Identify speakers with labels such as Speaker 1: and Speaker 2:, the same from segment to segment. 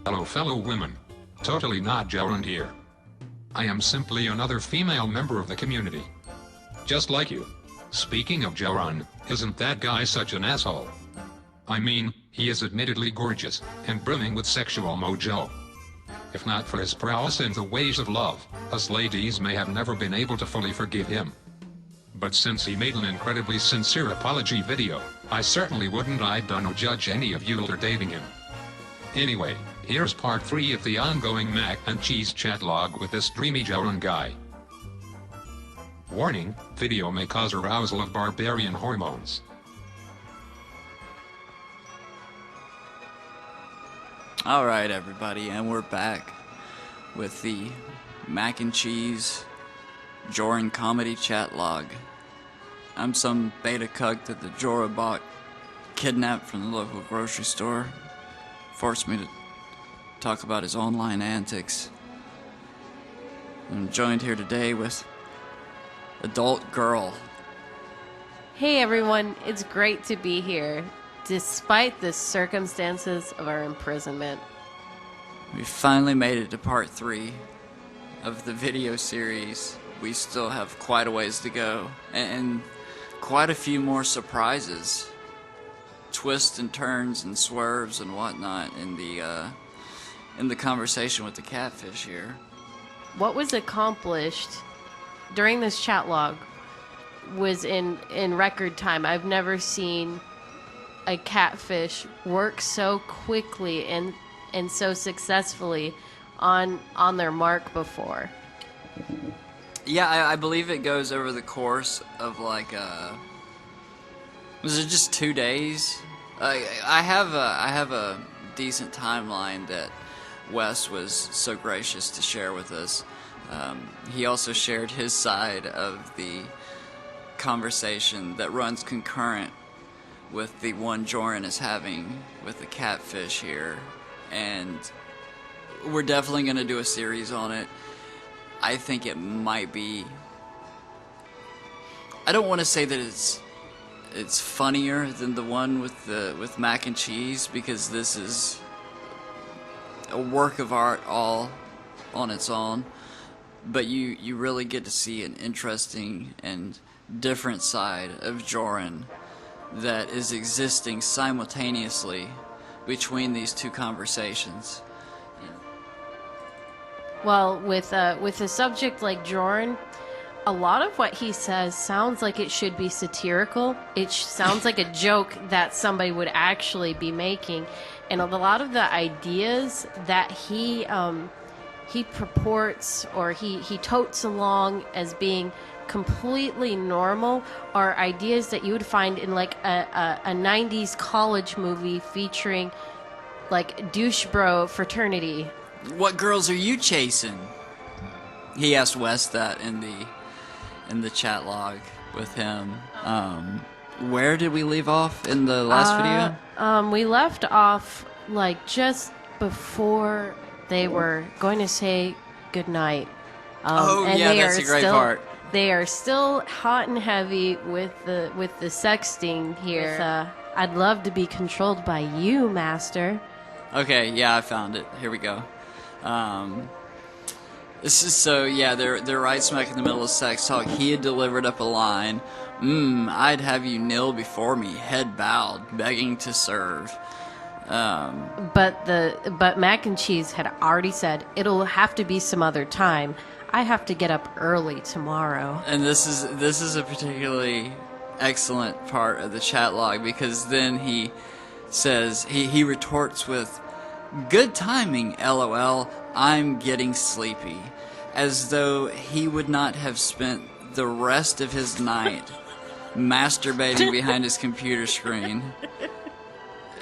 Speaker 1: Hello fellow women. Totally not Jorrun here. I am simply another female member of the community. Just like you. Speaking of Jorrun, isn't that guy such an asshole? I mean, he is admittedly gorgeous, and brimming with sexual mojo. If not for his prowess in the ways of love, us ladies may have never been able to fully forgive him. But since he made an incredibly sincere apology video, I certainly wouldn't judge any of you for dating him. Anyway, here's part 3 of the ongoing mac and cheese chat log with this dreamy Jorrun guy. Warning, video may cause arousal of barbarian hormones.
Speaker 2: Alright everybody, and we're back with the mac and cheese Jorrun Comedy chat log. I'm some beta cuck that the Jorah bot kidnapped from the local grocery store. Forced me to talk about his online antics. I'm joined here today with adult girl.
Speaker 3: Hey everyone, it's great to be here, despite the circumstances of our imprisonment.
Speaker 2: We finally made it to part 3 of the video series. We still have quite a ways to go, and quite a few more surprises, twists and turns and swerves and whatnot in the conversation with the catfish here.
Speaker 3: What was accomplished during this chat log was in record time. I've never seen a catfish work so quickly and so successfully on their mark before.
Speaker 2: Yeah, I believe it goes over the course of like was it just 2 days? I have a decent timeline that Wes was so gracious to share with us. He also shared his side of the conversation that runs concurrent with the one Jorrun is having with the catfish here, and we're definitely going to do a series on it. I think it might be, I don't want to say that it's funnier than the one with mac and cheese, because this is a work of art all on its own, but you really get to see an interesting and different side of Jorrun that is existing simultaneously between these two conversations.
Speaker 3: Well, with a subject like Jorrun, a lot of what he says sounds like it should be satirical. It sounds like a joke that somebody would actually be making, and a lot of the ideas that he purports or he totes along as being completely normal are ideas that you would find in like a 90s college movie featuring like douche bro fraternity.
Speaker 2: What girls are you chasing? He asked Wes that in the chat log with him. Where did we leave off in the last video?
Speaker 3: We left off like just before they were going to say goodnight.
Speaker 2: And that's a great part.
Speaker 3: They are still hot and heavy with the sexting here. I'd love to be controlled by you, master.
Speaker 2: Okay, yeah, I found it. Here we go. This is they're right smack in the middle of sex talk. He had delivered up a line. I'd have you kneel before me, head bowed, begging to serve.
Speaker 3: But Mac and Cheese had already said it'll have to be some other time. I have to get up early tomorrow.
Speaker 2: And this is a particularly excellent part of the chat log, because then he says he retorts with, "Good timing, LOL, I'm getting sleepy," as though he would not have spent the rest of his night masturbating behind his computer screen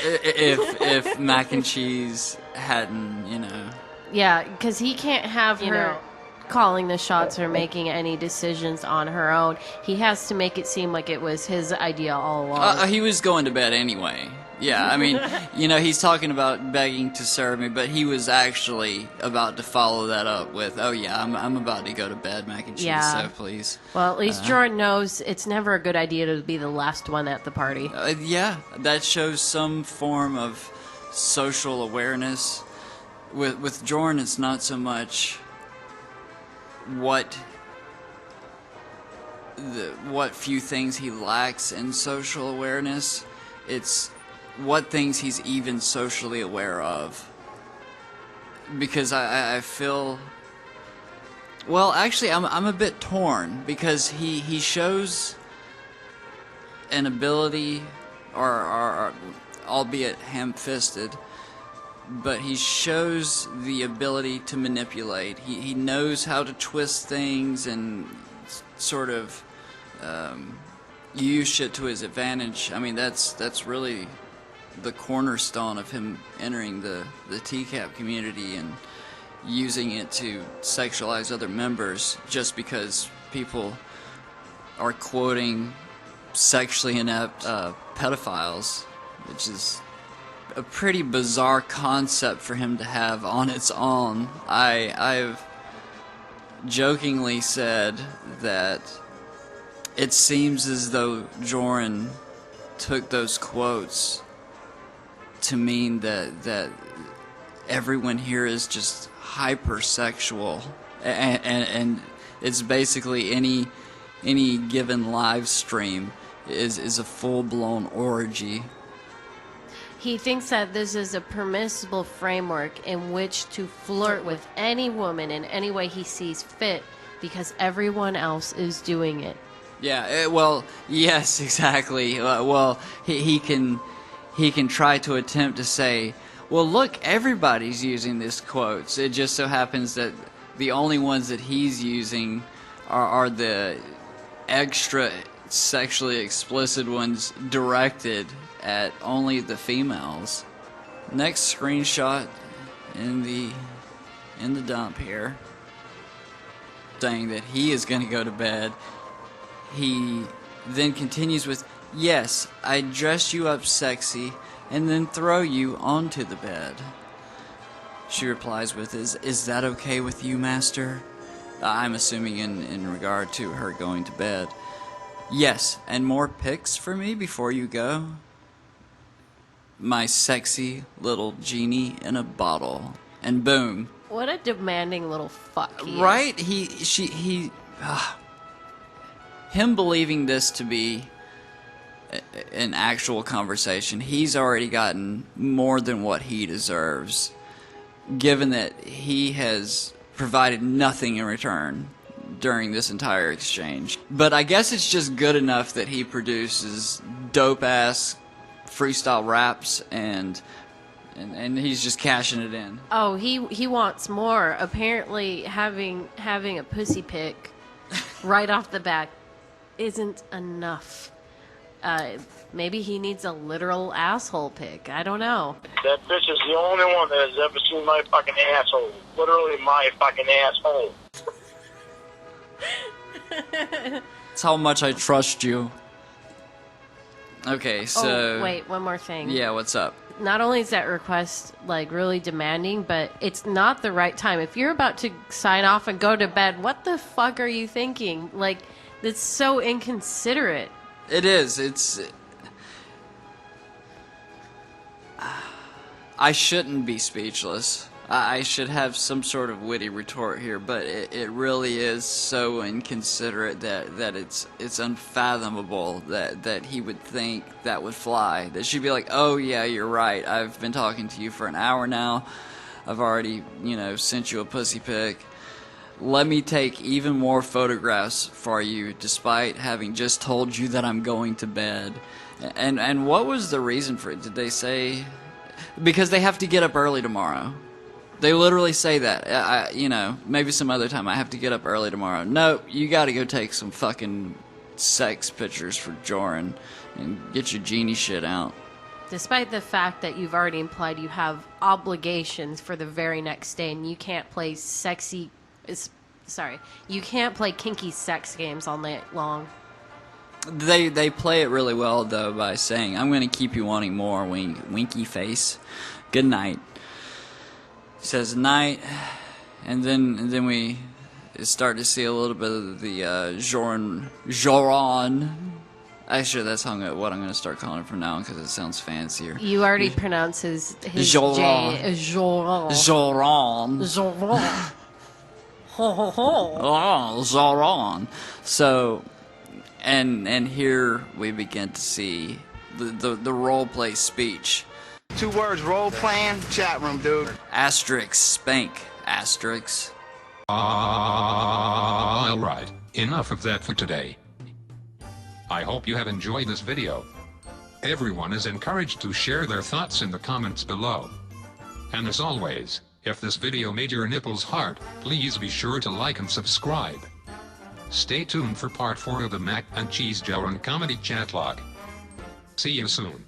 Speaker 2: if Mac and Cheese hadn't,
Speaker 3: Yeah, because he can't have her calling the shots or making any decisions on her own. He has to make it seem like it was his idea all along.
Speaker 2: He was going to bed anyway. Yeah, I mean, he's talking about begging to serve me, but he was actually about to follow that up with, "Oh yeah, I'm about to go to bed, Mac and Cheese, so please."
Speaker 3: Well, at least Jorrun knows it's never a good idea to be the last one at the party.
Speaker 2: Yeah, that shows some form of social awareness with Jorrun, it's not so much what few things he lacks in social awareness. It's what things he's even socially aware of. Because I feel, well, actually, I'm a bit torn, because he shows an ability, or albeit ham-fisted, but he shows the ability to manipulate. He knows how to twist things and sort of use shit to his advantage. I mean, that's really the cornerstone of him entering the TCAP community and using it to sexualize other members, just because people are quoting sexually inept pedophiles, which is a pretty bizarre concept for him to have on its own. I've jokingly said that it seems as though Jorrun took those quotes to mean that everyone here is just hypersexual, and it's basically any given live stream is a full-blown orgy.
Speaker 3: He thinks that this is a permissible framework in which to flirt with any woman in any way he sees fit, because everyone else is doing it.
Speaker 2: Yeah, well, yes, exactly. Well, he can try to attempt to say, well, look, everybody's using these quotes. It just so happens that the only ones that he's using are the extra sexually explicit ones directed at only the females. Next screenshot in the dump here, saying that he is going to go to bed. He then continues with, yes, I dress you up sexy and then throw you onto the bed. She replies with, is that okay with you, master? I'm assuming in regard to her going to bed. Yes, and more pics for me before you go? My sexy little genie in a bottle. And boom.
Speaker 3: What a demanding little fuck he
Speaker 2: Right?
Speaker 3: is.
Speaker 2: Him believing this to be an actual conversation, he's already gotten more than what he deserves, given that he has provided nothing in return during this entire exchange. But I guess it's just good enough that he produces dope-ass freestyle raps and he's just cashing it in.
Speaker 3: Oh, he wants more. Apparently having a pussy pic right off the bat isn't enough. Maybe he needs a literal asshole pic. I don't know.
Speaker 4: That bitch is the only one that has ever seen my fucking asshole. Literally my fucking asshole.
Speaker 2: That's how much I trust you. Okay, so...
Speaker 3: Oh, wait, one more thing.
Speaker 2: Yeah, what's up?
Speaker 3: Not only is that request, like, really demanding, but it's not the right time. If you're about to sign off and go to bed, what the fuck are you thinking? Like, that's so inconsiderate.
Speaker 2: It is. It's... I shouldn't be speechless. I should have some sort of witty retort here, but it really is so inconsiderate that it's unfathomable that he would think that would fly. That she'd be like, oh yeah, you're right, I've been talking to you for an hour now, I've already, sent you a pussy pic. Let me take even more photographs for you, despite having just told you that I'm going to bed. And what was the reason for it? Did they say... Because they have to get up early tomorrow. They literally say that. Maybe some other time I have to get up early tomorrow. No, you gotta go take some fucking sex pictures for Jorrun and get your genie shit out.
Speaker 3: Despite the fact that you've already implied you have obligations for the very next day and you can't play you can't play kinky sex games all night long.
Speaker 2: They play it really well, though, by saying, I'm going to keep you wanting more, winky face. Good night. He says night, and then we start to see a little bit of the Jorrun Actually, that's what I'm going to start calling him from now on because it sounds fancier.
Speaker 3: You already pronounce his
Speaker 2: Jorrun.
Speaker 3: Jorrun.
Speaker 2: Jorrun.
Speaker 3: Jorrun. Ho ho ho.
Speaker 2: Oh, Jorrun. So, and here we begin to see the role play speech.
Speaker 5: 2 words, role playing, chat room, dude.
Speaker 2: Asterisk, spank, asterisk.
Speaker 1: Alright, enough of that for today. I hope you have enjoyed this video. Everyone is encouraged to share their thoughts in the comments below. And as always, if this video made your nipples hard, please be sure to like and subscribe. Stay tuned for part 4 of the Mac and Cheese Jorrun Comedy Chatlog. See you soon.